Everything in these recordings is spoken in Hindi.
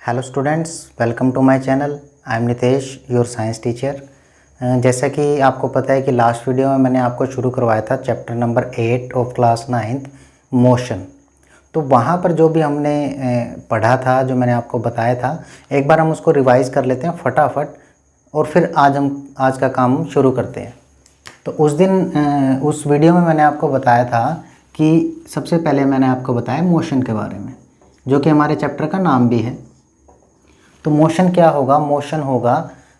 Hello students, welcome to my channel. I am Nitesh, your science teacher. जैसा कि आपको पता है कि लास्ट वीडियो में मैंने आपको शुरू करवाया था chapter number 8 of class 9th motion. तो वहाँ पर जो भी हमने पढ़ा था, जो मैंने आपको बताया था, एक बार हम उसको रिवाइज़ कर लेते हैं फटाफट और फिर आज का काम शुरू करते हैं। तो उस दिन उस वीडियो में मैंने आपको बताया था कि सबसे पहले मैंने आपको बताया मोशन के बारे में, जो कि हमारे चैप्टर का नाम भी है। तो मोशन क्या होगा? मोशन होगा,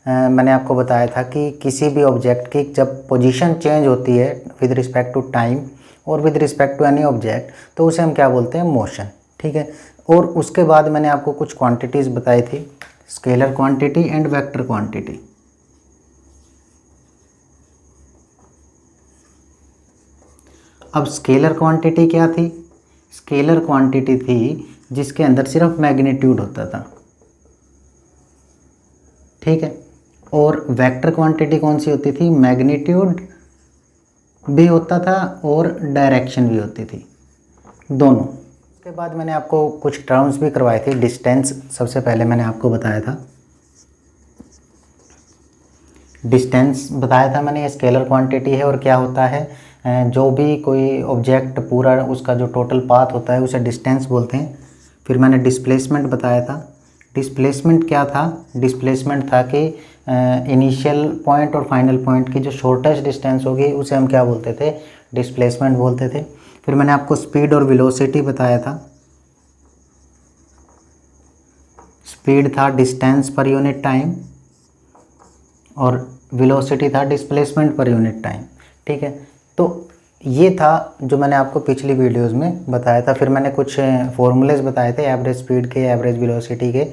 मैंने आपको बताया था कि किसी भी ऑब्जेक्ट की जब पोजीशन चेंज होती है विद रिस्पेक्ट टू टाइम और with respect to any object, तो उसे हम क्या बोलते हैं? मोशन। ठीक है। और उसके बाद मैंने आपको कुछ क्वांटिटीज़ बताई थी, scalar quantity and vector quantity. अब स्केलर क्वांटिटी क्या थी? स्केलर क्वांटिटी थी जिसके अंदर सिर्फ मैग्नीट्यूड होता था। ठीक है। और वेक्टर क्वांटिटी कौन सी होती थी? मैग्नीट्यूड भी होता था और डायरेक्शन भी होती थी, दोनों। उसके बाद मैंने आपको कुछ टर्म्स भी करवाए थे। डिस्टेंस सबसे पहले मैंने आपको बताया था, डिस्टेंस बताया था मैंने, ये स्केलर क्वांटिटी है और क्या होता है, जो भी कोई ऑब्जेक्ट पूरा उसका जो टोटल पाथ होता है उसे डिस्टेंस बोलते हैं। फिर मैंने डिस्प्लेसमेंट बताया था। डिस्प्लेसमेंट क्या था? डिस्प्लेसमेंट था कि इनिशियल पॉइंट और फाइनल पॉइंट की जो शॉर्टेस्ट डिस्टेंस होगी उसे हम क्या बोलते थे? डिस्प्लेसमेंट बोलते थे। फिर मैंने आपको स्पीड और वेलोसिटी बताया था। स्पीड था डिस्टेंस पर यूनिट टाइम और वेलोसिटी था डिस्प्लेसमेंट पर यूनिट टाइम। ठीक है। तो ये था जो मैंने आपको पिछली वीडियोस में बताया था। फिर मैंने कुछ फॉर्मूलेज बताए थे एवरेज स्पीड के, एवरेज वेलोसिटी के।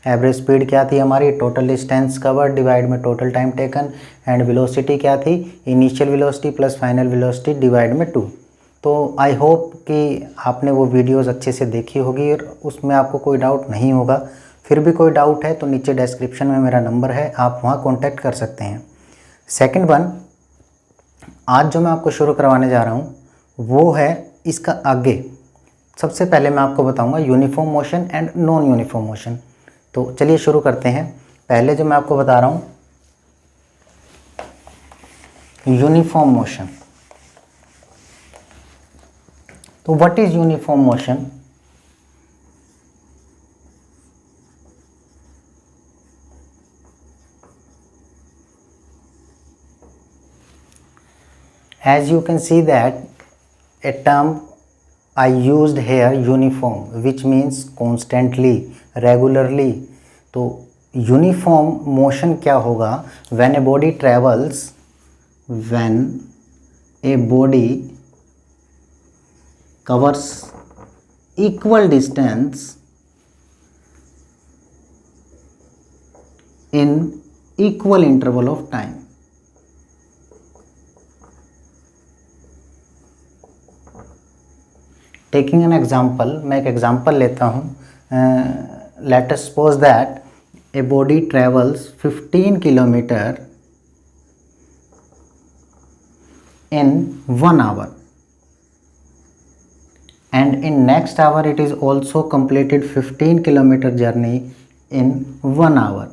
एवरेज स्पीड क्या थी हमारी? टोटल डिस्टेंस कवर्ड डिवाइड में total time taken. And velocity क्या थी? Initial velocity plus final velocity divide में 2। तो आई होप कि आपने वो वीडियोस अच्छे से देखी होगी और उसमें आपको कोई डाउट नहीं होगा। फिर भी कोई डाउट है तो नीचे डिस्क्रिप्शन में मेरा नंबर है, आप वहाँ कॉन्टैक्ट कर सकते हैं। सेकंड वन, आज जो मैं आपको शुरू करवाने जा रहा हूँ वो है इसका आगे। सबसे पहले मैं आपको बताऊंगा uniform motion and non uniform motion. तो चलिए शुरू करते हैं। पहले जो मैं आपको बता रहा हूँ यूनिफॉर्म मोशन। तो what is uniform motion? As you can see that a term I used here, uniform, which means constantly, regularly. तो यूनिफॉर्म मोशन क्या होगा? when a body covers equal distance in equal interval of time. Taking an example, मैं एक एग्जाम्पल लेता हूँ। Let us suppose that a body travels 15 kilometre in 1 hour and in next hour it is also completed 15 kilometer journey in 1 hour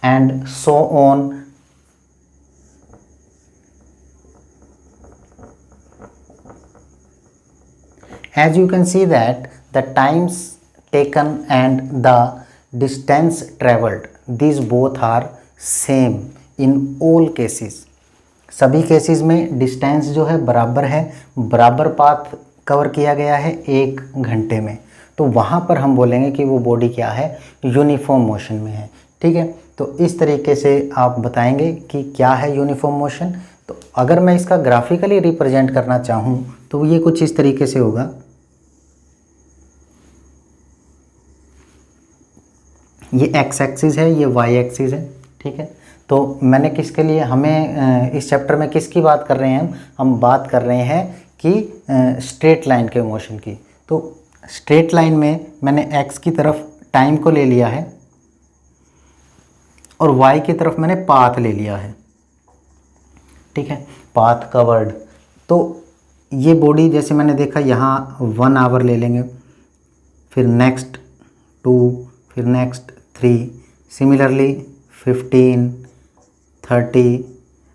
and so on. As you can see that the times taken and the distance traveled, these both are same in all cases. सभी केसेस में डिस्टेंस जो है बराबर है, बराबर पाथ कवर किया गया है 1 घंटे में। तो वहाँ पर हम बोलेंगे कि वो बॉडी क्या है? यूनिफॉर्म मोशन में है। ठीक है। तो इस तरीके से आप बताएंगे कि क्या है यूनिफॉर्म मोशन। तो अगर मैं इसका ग्राफिकली रिप्रेजेंट करना चाहूँ तो ये कुछ इस तरीके से होगा। ये एक्स एक्सिस है, ये वाई एक्सिस है। ठीक है। तो मैंने किसके लिए, हमें इस चैप्टर में किसकी बात कर रहे हैं? हम बात कर रहे हैं कि स्ट्रेट लाइन के मोशन की। तो स्ट्रेट लाइन में मैंने एक्स की तरफ टाइम को ले लिया है और वाई की तरफ मैंने पाथ ले लिया है। ठीक है, पाथ कवर्ड। तो ये बॉडी जैसे मैंने देखा यहाँ 1 आवर ले लेंगे, फिर नेक्स्ट 2, फिर next 3, similarly 15, 30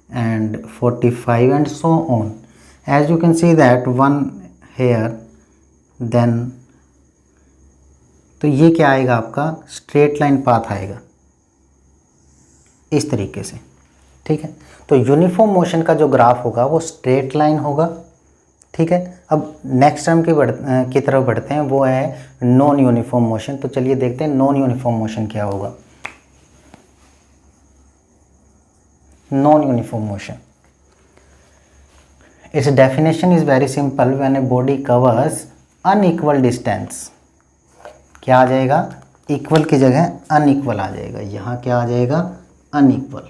and 45 and so on. As you can see that one here, then तो ये क्या आएगा आपका स्ट्रेट लाइन पाथ आएगा इस तरीके से, ठीक है। तो यूनिफॉर्म मोशन का जो ग्राफ होगा वो स्ट्रेट लाइन होगा, ठीक है। अब नेक्स्ट टर्म की तरफ बढ़ते हैं, वो है नॉन यूनिफॉर्म मोशन। तो चलिए देखते हैं नॉन यूनिफॉर्म मोशन क्या होगा। Non uniform motion, it's definition is very simple. When a body covers unequal distance, क्या आ जाएगा, इक्वल की जगह अनइक्वल आ जाएगा। यहाँ क्या आ जाएगा, unequal.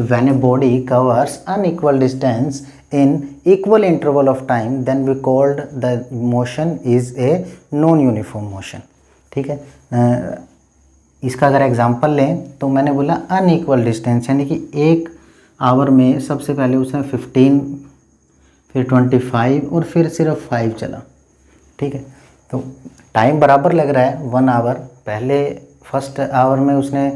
When a body covers unequal distance in equal interval of time, then we called the motion is a non-uniform motion, ठीक है। इसका अगर एग्जांपल लें तो मैंने बोला अनइक्वल डिस्टेंस, यानी कि 1 आवर में सबसे पहले उसने 15, फिर 25 और फिर सिर्फ 5 चला, ठीक है। तो टाइम बराबर लग रहा है 1 आवर। पहले फर्स्ट आवर में उसने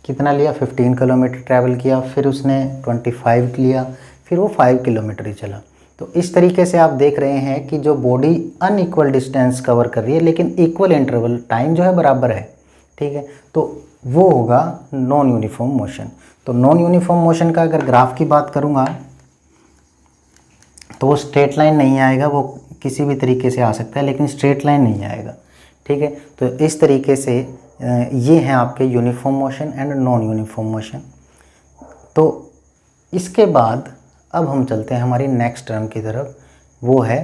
कितना लिया, 15 किलोमीटर ट्रैवल किया, फिर उसने 25 लिया, फिर वो 5 किलोमीटर ही चला। तो इस तरीके से आप देख रहे हैं कि जो बॉडी अनइक्वल डिस्टेंस कवर कर रही है लेकिन इक्वल इंटरवल, टाइम जो है बराबर है, ठीक है। तो वो होगा नॉन यूनिफॉर्म मोशन। तो नॉन यूनिफॉर्म मोशन का अगर ग्राफ की बात करूँगा तो वो स्ट्रेट लाइन नहीं आएगा, वो किसी भी तरीके से आ सकता है लेकिन स्ट्रेट लाइन नहीं आएगा, ठीक है। तो इस तरीके से ये हैं आपके uniform motion and non uniform motion. तो इसके बाद अब हम चलते हैं हमारी नेक्स्ट टर्म की तरफ, वो है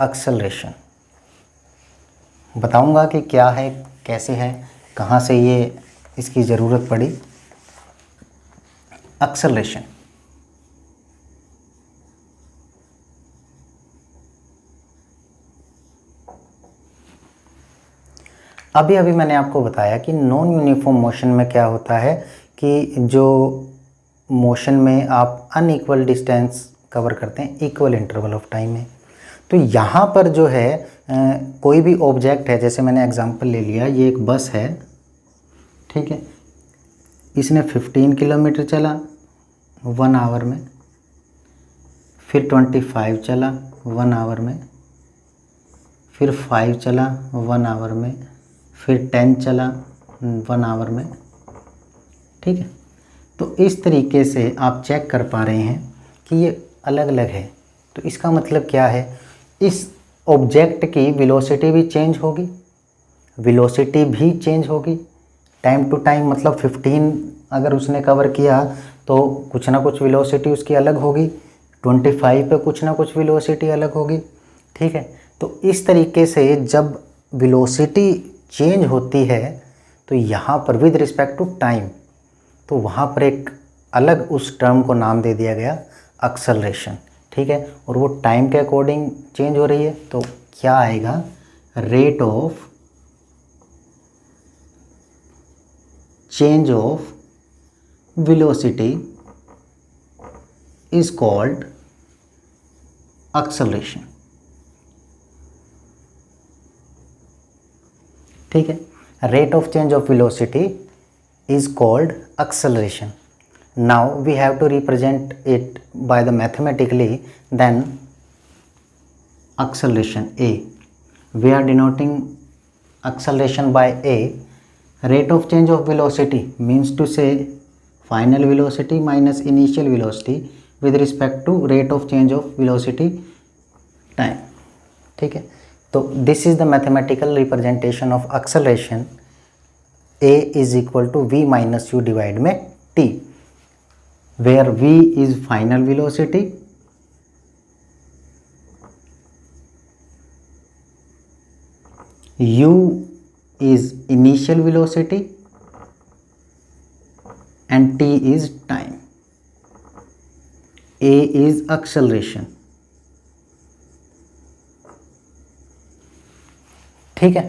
एक्सेलरेशन। बताऊंगा कि क्या है, कैसे है, कहाँ से ये इसकी ज़रूरत पड़ी। एक्सेलरेशन, अभी अभी मैंने आपको बताया कि नॉन यूनिफॉर्म मोशन में क्या होता है कि जो मोशन में आप अनइक्वल डिस्टेंस कवर करते हैं इक्वल इंटरवल ऑफ टाइम में। तो यहाँ पर जो है कोई भी ऑब्जेक्ट है, जैसे मैंने एग्जांपल ले लिया, ये एक बस है, ठीक है। इसने 15 किलोमीटर चला 1 आवर में, फिर 25 चला 1 आवर में, फिर 5 चला 1 आवर में, फिर 10 चला 1 आवर में, ठीक है। तो इस तरीके से आप चेक कर पा रहे हैं कि ये अलग अलग है। तो इसका मतलब क्या है, इस ऑब्जेक्ट की वेलोसिटी भी चेंज होगी, वेलोसिटी भी चेंज होगी टाइम टू टाइम। मतलब 15 अगर उसने कवर किया तो कुछ ना कुछ वेलोसिटी उसकी अलग होगी, 25 पे कुछ ना कुछ वेलोसिटी अलग होगी, ठीक है। तो इस तरीके से जब वेलोसिटी चेंज होती है तो यहाँ पर विद रिस्पेक्ट टू टाइम, तो वहाँ पर एक अलग उस टर्म को नाम दे दिया गया एक्सेलरेशन, ठीक है। और वो टाइम के अकॉर्डिंग चेंज हो रही है, तो क्या आएगा, rate of change of velocity is called acceleration, ठीक है। Rate of change of velocity is called acceleration. Now we have to represent it by the mathematically, then acceleration A. We are denoting acceleration by A. Rate of change of velocity means to say final velocity minus initial velocity with respect to rate of change of velocity time, ठीक है। तो this is the mathematical representation of acceleration. A is equal to V minus U divided में T, where V is final velocity, U is initial velocity and T is time. A is acceleration, ठीक है।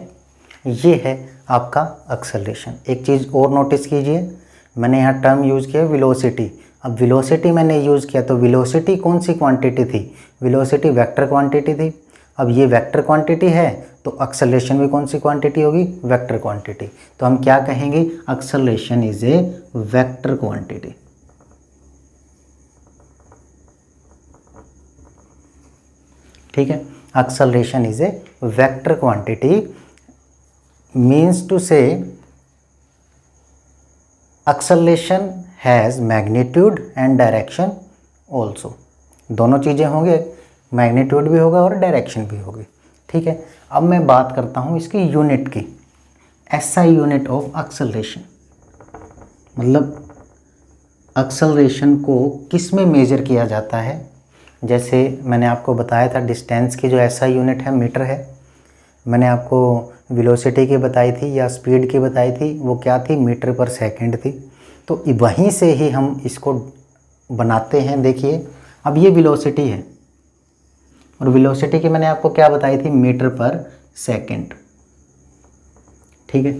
ये है आपका एक्सेलरेशन। एक चीज़ और नोटिस कीजिए, मैंने यहाँ टर्म यूज़ किया वेलोसिटी। अब वेलोसिटी मैंने यूज़ किया तो वेलोसिटी कौन सी क्वांटिटी थी? वेलोसिटी वेक्टर क्वांटिटी थी। अब ये वेक्टर क्वांटिटी है तो एक्सेलरेशन भी कौन सी क्वांटिटी होगी? Vector quantity. तो हम क्या कहेंगे? Acceleration is a vector quantity. ठीक है, acceleration is a vector quantity means to say acceleration has magnitude and direction also. दोनों चीज़ें होंगे, मैग्नीट्यूड भी होगा और डायरेक्शन भी होगी। ठीक है, अब मैं बात करता हूँ इसकी यूनिट की। एसआई यूनिट ऑफ एक्सेलरेशन, मतलब एक्सेलरेशन को किस में मेजर किया जाता है? जैसे मैंने आपको बताया था डिस्टेंस की जो एसआई यूनिट है मीटर है। मैंने आपको वेलोसिटी की बताई थी या स्पीड की बताई थी, वो क्या थी? मीटर पर सेकंड थी। तो वहीं से ही हम इसको बनाते हैं। देखिए अब ये वेलोसिटी है और वेलोसिटी की मैंने आपको क्या बताई थी? Metre per second. ठीक है,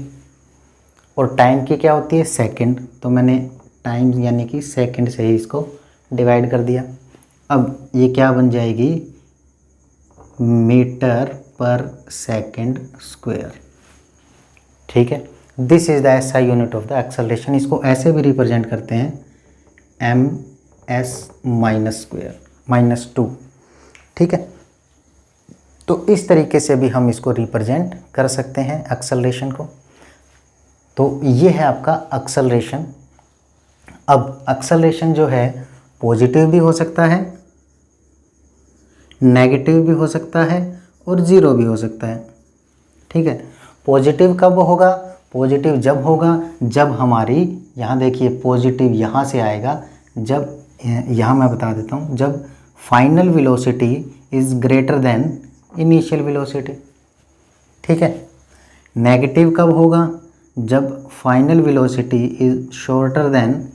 और टाइम की क्या होती है? सेकंड। तो मैंने टाइम यानी कि सेकंड से ही इसको डिवाइड कर दिया। अब ये क्या बन जाएगी? Metre per second square. ठीक है, this is the SI unit of the acceleration. इसको ऐसे भी रिप्रेजेंट करते हैं ms माइनस स्क्वायर -2। ठीक है, तो इस तरीके से भी हम इसको रिप्रेजेंट कर सकते हैं एक्सेलरेशन को। तो ये है आपका एक्सेलरेशन। अब एक्सेलरेशन जो है पॉजिटिव भी हो सकता है, नेगेटिव भी हो सकता है और ज़ीरो भी हो सकता है। ठीक है, पॉजिटिव कब होगा? पॉजिटिव जब होगा जब हमारी, यहाँ देखिए पॉजिटिव यहाँ से आएगा जब, यहाँ मैं बता देता हूँ, जब final velocity is greater than initial velocity. ठीक है, नेगेटिव कब होगा? जब final velocity is shorter than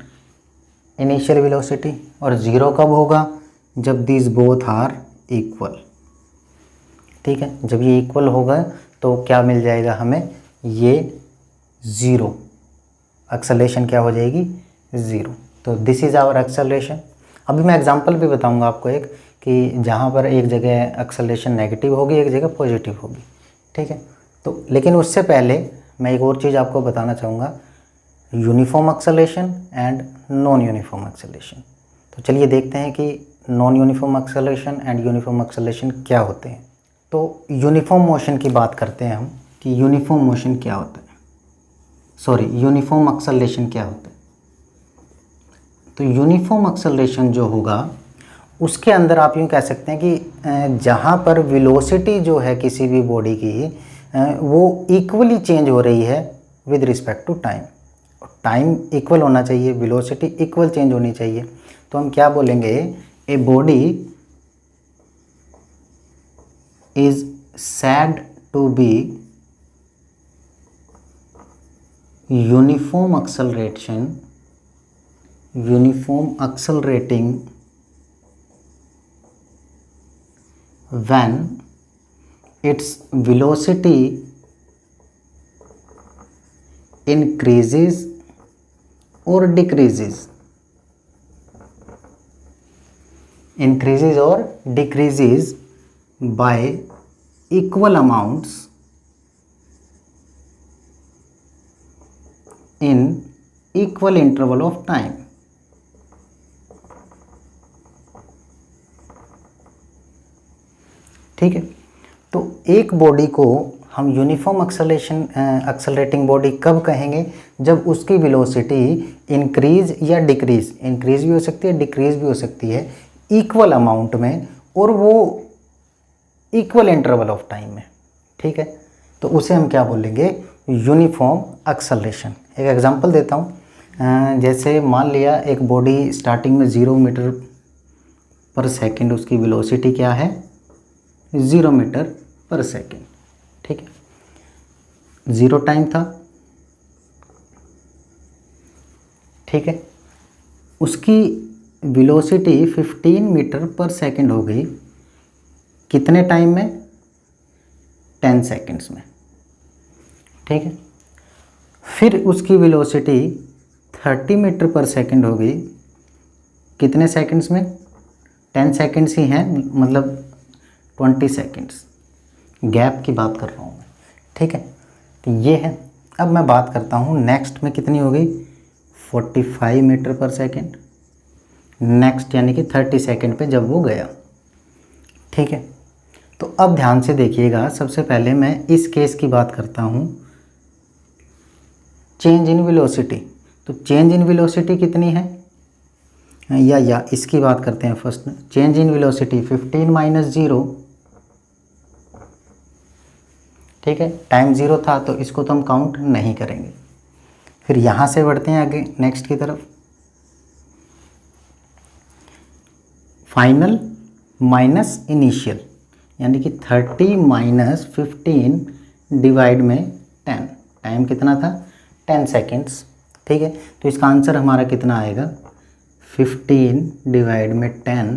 initial velocity. और ज़ीरो कब होगा? जब दिस बोथ आर इक्वल। ठीक है, जब ये इक्वल होगा तो क्या मिल जाएगा हमें? ये ज़ीरो, एक्सेलरेशन क्या हो जाएगी? ज़ीरो। तो दिस इज़ आवर एक्सेलरेशन। अभी मैं एग्जांपल भी बताऊंगा आपको एक, कि जहाँ पर एक जगह एक्सेलरेशन नेगेटिव होगी, एक जगह पॉजिटिव होगी। ठीक है, तो लेकिन उससे पहले मैं एक और चीज़ आपको बताना चाहूँगा, uniform acceleration and non uniform acceleration. तो चलिए देखते हैं कि non uniform acceleration and uniform acceleration क्या होते हैं। तो यूनिफॉर्म मोशन की बात करते हैं हम कि यूनिफॉर्म मोशन क्या होता है, सॉरी यूनिफॉर्म एक्सेलरेशन क्या होता है। तो यूनिफॉर्म एक्सेलरेशन जो होगा उसके अंदर आप यूँ कह सकते हैं कि जहाँ पर वेलोसिटी जो है किसी भी बॉडी की वो इक्वली चेंज हो रही है with respect to time. Time equal होना चाहिए, वेलोसिटी इक्वल चेंज होनी चाहिए। तो हम क्या बोलेंगे? ए body is said to be uniform accelerating when its velocity increases or decreases, by equal amounts in equal interval of time। ठीक है, तो एक बॉडी को हम यूनिफॉर्म एक्सेलरेटिंग बॉडी कब कहेंगे? जब उसकी वेलोसिटी इंक्रीज या डिक्रीज, इंक्रीज भी हो सकती है, डिक्रीज भी हो सकती है, इक्वल अमाउंट में और वो इक्वल इंटरवल ऑफ टाइम में। ठीक है, तो उसे हम क्या बोलेंगे? Uniform acceleration. एक एग्जांपल देता हूँ, जैसे मान लिया एक बॉडी स्टार्टिंग में 0 मीटर पर सेकंड उसकी वेलोसिटी क्या है? 0 मीटर पर सेकंड। ठीक है, 0 टाइम था। ठीक है, उसकी वेलोसिटी 15 मीटर पर सेकंड हो गई, कितने टाइम में? 10 सेकंड्स में। ठीक है, फिर उसकी वेलोसिटी 30 मीटर पर सेकंड हो गई कितने सेकंड्स में? 10 सेकंड्स ही हैं, मतलब 20 सेकंड्स गैप की बात कर रहा हूँ मैं, ठीक है। तो ये है। अब मैं बात करता हूँ नेक्स्ट में कितनी हो गई, 45 मीटर पर सेकंड नेक्स्ट, यानी कि 30 सेकंड पे जब वो गया, ठीक है। तो अब ध्यान से देखिएगा, सबसे पहले मैं इस केस की बात करता हूँ, चेंज इन वेलोसिटी। तो चेंज इन वेलोसिटी कितनी है, या इसकी बात करते हैं फर्स्ट में। चेंज इन वेलोसिटी 15 माइनस 0, ठीक है। टाइम 0 था तो इसको तो हम काउंट नहीं करेंगे। फिर यहाँ से बढ़ते हैं आगे नेक्स्ट की तरफ। फाइनल माइनस इनिशियल, यानी कि 30 माइनस 15 डिवाइड में 10, टाइम कितना था, 10 सेकेंड्स, ठीक है। तो इसका आंसर हमारा कितना आएगा, 15 डिवाइड में 10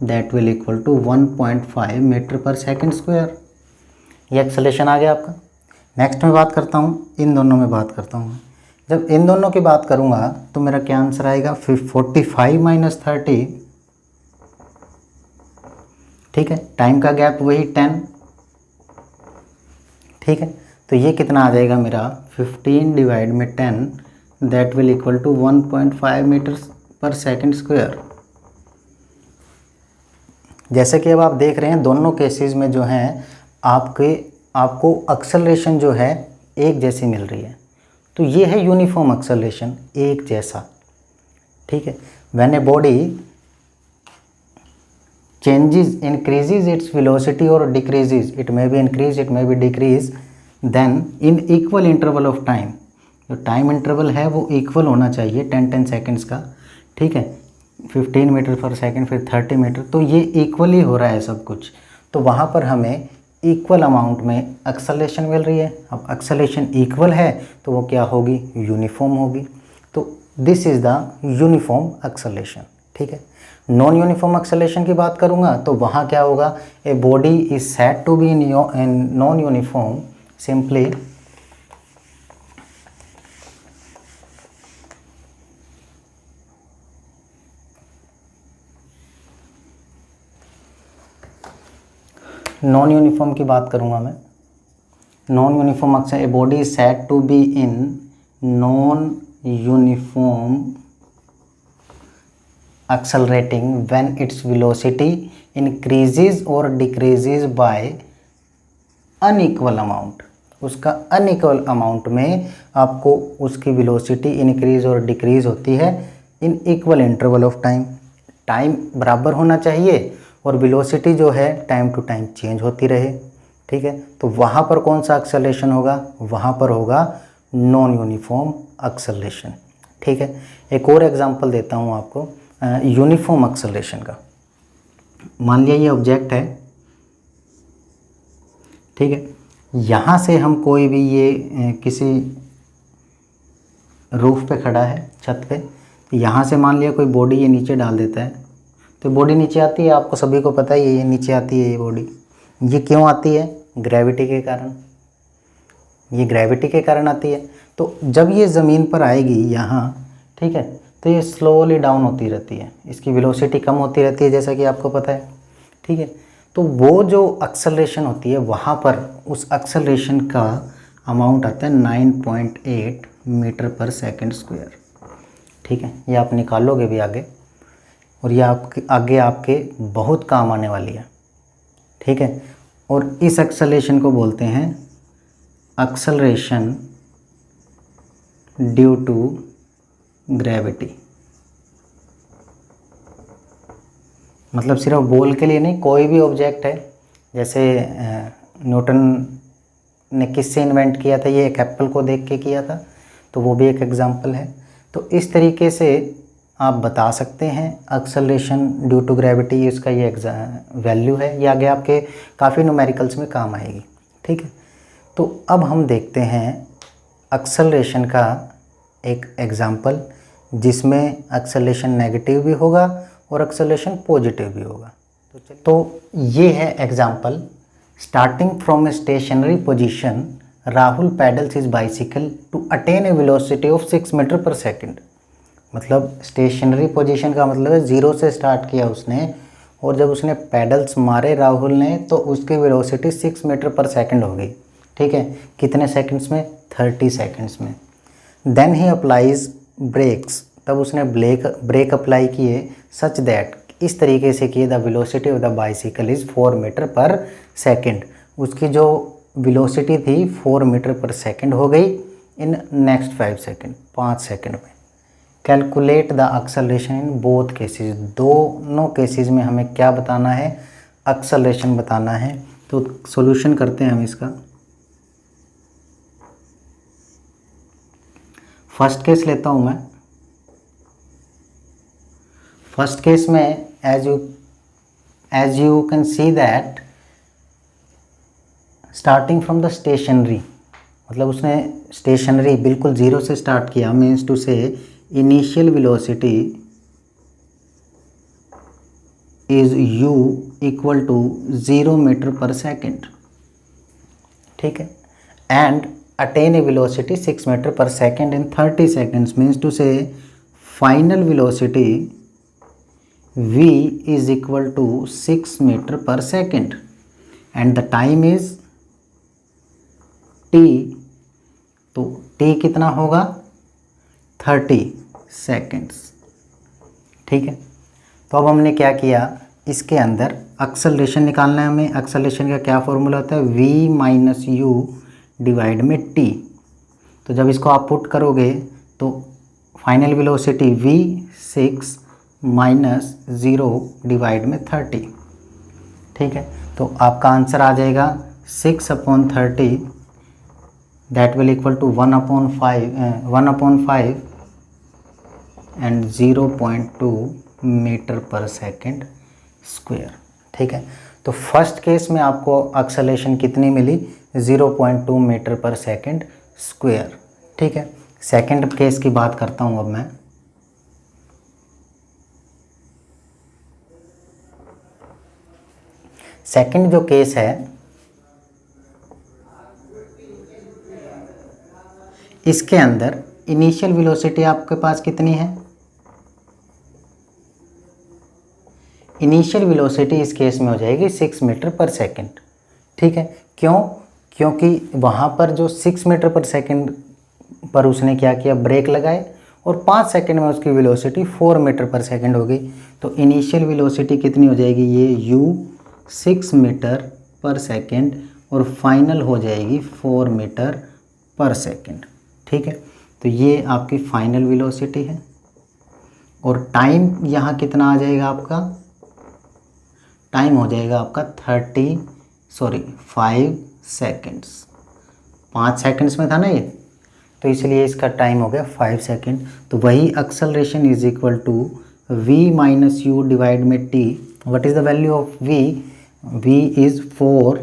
that will equal to 1.5 metre per second square. ये एक्सेलेरेशन आ गया आपका। नेक्स्ट में बात करता हूँ, इन दोनों में बात करता हूँ। जब इन दोनों की बात करूँगा तो मेरा क्या आंसर आएगा, 45 माइनस 30, ठीक है। टाइम का गैप वही 10, ठीक है। तो ये कितना आ जाएगा मेरा, 15 डिवाइड में 10 that will equal to 1.5 metre per second square. जैसे कि अब आप देख रहे हैं दोनों केसेस में जो हैं आपको एक्सेलरेशन जो है एक जैसी मिल रही है। तो ये है यूनिफॉर्म एक्सेलरेशन, एक जैसा, ठीक है। When a body changes increases its velocity or decreases, it may be increase it may be decrease, then in equal interval of time, जो टाइम इंटरवल है वो इक्वल होना चाहिए 10 सेकेंड्स का, ठीक है। 15 मीटर पर सेकेंड, फिर 30 मीटर, तो ये इक्वल ही हो रहा है सब कुछ। तो वहाँ पर हमें इक्वल अमाउंट में एक्सेलरेशन मिल रही है। अब एक्सेलरेशन इक्वल है तो वो क्या होगी, यूनिफॉर्म होगी। तो this is the uniform acceleration, ठीक है। नॉन यूनिफॉर्म एक्सेलरेशन की बात करूंगा तो वहाँ क्या होगा, a body is said to be in non uniform simply non uniform की बात करूंगा मैं। Non uniform acceleration, a body is said to be in non uniform accelerating when its velocity increases or decreases by unequal amount। उसका अनइक्वल अमाउंट में आपको उसकी वेलोसिटी इंक्रीज और डिक्रीज होती है in equal interval of time. Time बराबर होना चाहिए और वेलोसिटी जो है टाइम टू टाइम चेंज होती रहे, ठीक है। तो वहाँ पर कौन सा एक्सेलरेशन होगा, वहाँ पर होगा नॉन यूनिफॉर्म एक्सेलरेशन, ठीक है। एक और एग्जांपल देता हूँ आपको यूनिफॉर्म एक्सेलरेशन का। मान लिया ये ऑब्जेक्ट है, ठीक है। यहाँ से हम कोई भी ये किसी रूफ पे खड़ा है, छत पे, यहाँ से मान लिया कोई बॉडी ये नीचे डाल देता है, तो बॉडी नीचे आती है, आपको सभी को पता ही है ये नीचे आती है। ये बॉडी ये क्यों आती है, ग्रेविटी के कारण, ये ग्रेविटी के कारण आती है। तो जब ये ज़मीन पर आएगी यहाँ, ठीक है, तो ये स्लोली डाउन होती रहती है, इसकी वेलोसिटी कम होती रहती है जैसा कि आपको पता है, ठीक है। तो वो जो एक्सेलरेशन होती है वहाँ पर उस एक्सेलरेशन का अमाउंट आता है 9.8 मीटर पर सेकंड स्क्वायर, ठीक है। ये आप निकालोगे भी आगे और ये आपके आगे आपके बहुत काम आने वाली है, ठीक है। और इस एक्सेलरेशन को बोलते हैं एक्सेलरेशन ड्यू टू ग्रेविटी। मतलब सिर्फ बॉल के लिए नहीं, कोई भी ऑब्जेक्ट है, जैसे न्यूटन ने किससे इन्वेंट किया था, ये एक एप्पल को देख के किया था, तो वो भी एक एग्जांपल है। तो इस तरीके से आप बता सकते हैं एक्सेलरेशन ड्यू टू ग्रेविटी, इसका ये वैल्यू है, ये आगे आपके काफ़ी न्यूमेरिकल्स में काम आएगी, ठीक है। तो अब हम देखते हैं एक्सेलरेशन का एक एग्जांपल जिसमें एक्सेलरेशन नेगेटिव भी होगा और एक्सेलरेशन पॉजिटिव भी होगा। तो ये है example. Starting from a stationary position, Rahul pedals his bicycle to attain a velocity of 6 metre per second. मतलब स्टेशनरी पोजीशन का मतलब है 0 से स्टार्ट किया उसने, और जब उसने पैडल्स मारे राहुल ने तो उसकी वेलोसिटी 6 मीटर पर सेकंड हो गई। ठीक है, कितने सेकंड्स में? 30 सेकंड्स में। देन ही अप्लाइज ब्रेक्स, तब उसने ब्रेक अप्लाई किए सच दैट, इस तरीके से किए the velocity of the bicycle is 4 metre per second. उसकी जो वेलोसिटी थी 4 मीटर पर सेकंड हो गई इन नेक्स्ट 5 सेकंड, 5 सेकंड में। Calculate the acceleration in both cases, दोनों केसेस में हमें क्या बताना है? एक्सेलरेशन बताना है। तो सॉल्यूशन करते हैं हम इसका। फर्स्ट केस लेता हूँ मैं। फर्स्ट केस में as you can see that starting from the stationary, मतलब उसने स्टेशनरी बिल्कुल 0 से स्टार्ट किया, means to say initial velocity is u equal to 0 metre per second. ठीक है, and attain a velocity 6 metre per second in 30 seconds, means to say final velocity v is equal to 6 metre per second and the time is t, तो t कितना होगा? 30 सेकेंड्स। ठीक है, तो अब हमने क्या किया, इसके अंदर एक्सेलरेशन निकालना है हमें। एक्सेलरेशन का क्या फॉर्मूला होता है? v माइनस यू डिवाइड में t। तो जब इसको आप पुट करोगे तो final velocity v 6 minus 0 divide में 30। ठीक है, तो आपका आंसर आ जाएगा 6/30, that will equal to 1/5 and 0.2 metre per second square. ठीक है, तो फर्स्ट केस में आपको एक्सेलरेशन कितनी मिली? 0.2 मीटर पर सेकेंड स्क्वायर। ठीक है, सेकेंड केस की बात करता हूँ अब मैं। सेकेंड जो केस है, इसके अंदर इनिशियल वेलोसिटी आपके पास कितनी है? इनिशियल वेलोसिटी इस केस में हो जाएगी 6 मीटर पर सेकेंड। ठीक है, क्यों? क्योंकि वहाँ पर जो 6 मीटर पर सेकेंड पर उसने क्या किया? ब्रेक लगाए, और 5 सेकेंड में उसकी वेलोसिटी 4 मीटर पर सेकेंड हो गई। तो इनिशियल वेलोसिटी कितनी हो जाएगी? ये u 6 मीटर पर सेकेंड और फाइनल हो जाएगी 4 मीटर पर सेकेंड। ठीक है, तो ये आपकी फाइनल वेलोसिटी है। और टाइम यहाँ कितना आ जाएगा आपका? टाइम हो जाएगा आपका 5 सेकेंड्स। 5 सेकेंड्स में था ना ये, तो इसलिए इसका टाइम हो गया 5 सेकेंड। तो वही acceleration is equal to v minus u divide में t। What is the value of v? v is 4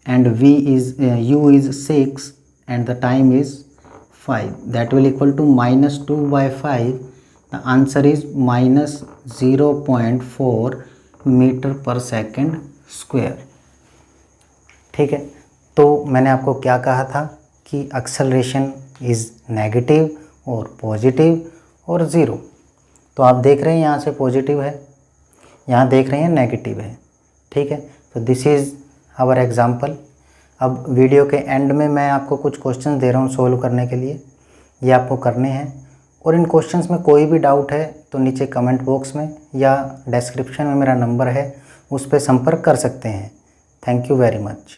and u is 6 and the time is 5, that will equal to -2/5। The answer is -0.4 metre per second square. ठीक है, तो मैंने आपको क्या कहा था कि एक्सेलरेशन इज़ नेगेटिव और पॉजिटिव और ज़ीरो। तो आप देख रहे हैं यहाँ से पॉजिटिव है, यहाँ देख रहे हैं नेगेटिव है। ठीक है, तो दिस इज़ आवर एग्जाम्पल। अब वीडियो के एंड में मैं आपको कुछ क्वेश्चन दे रहा हूँ सोल्व करने के लिए, ये आपको करने हैं। और इन क्वेश्चंस में कोई भी डाउट है तो नीचे कमेंट बॉक्स में या डिस्क्रिप्शन में मेरा नंबर है, उस पर संपर्क कर सकते हैं। Thank you very much.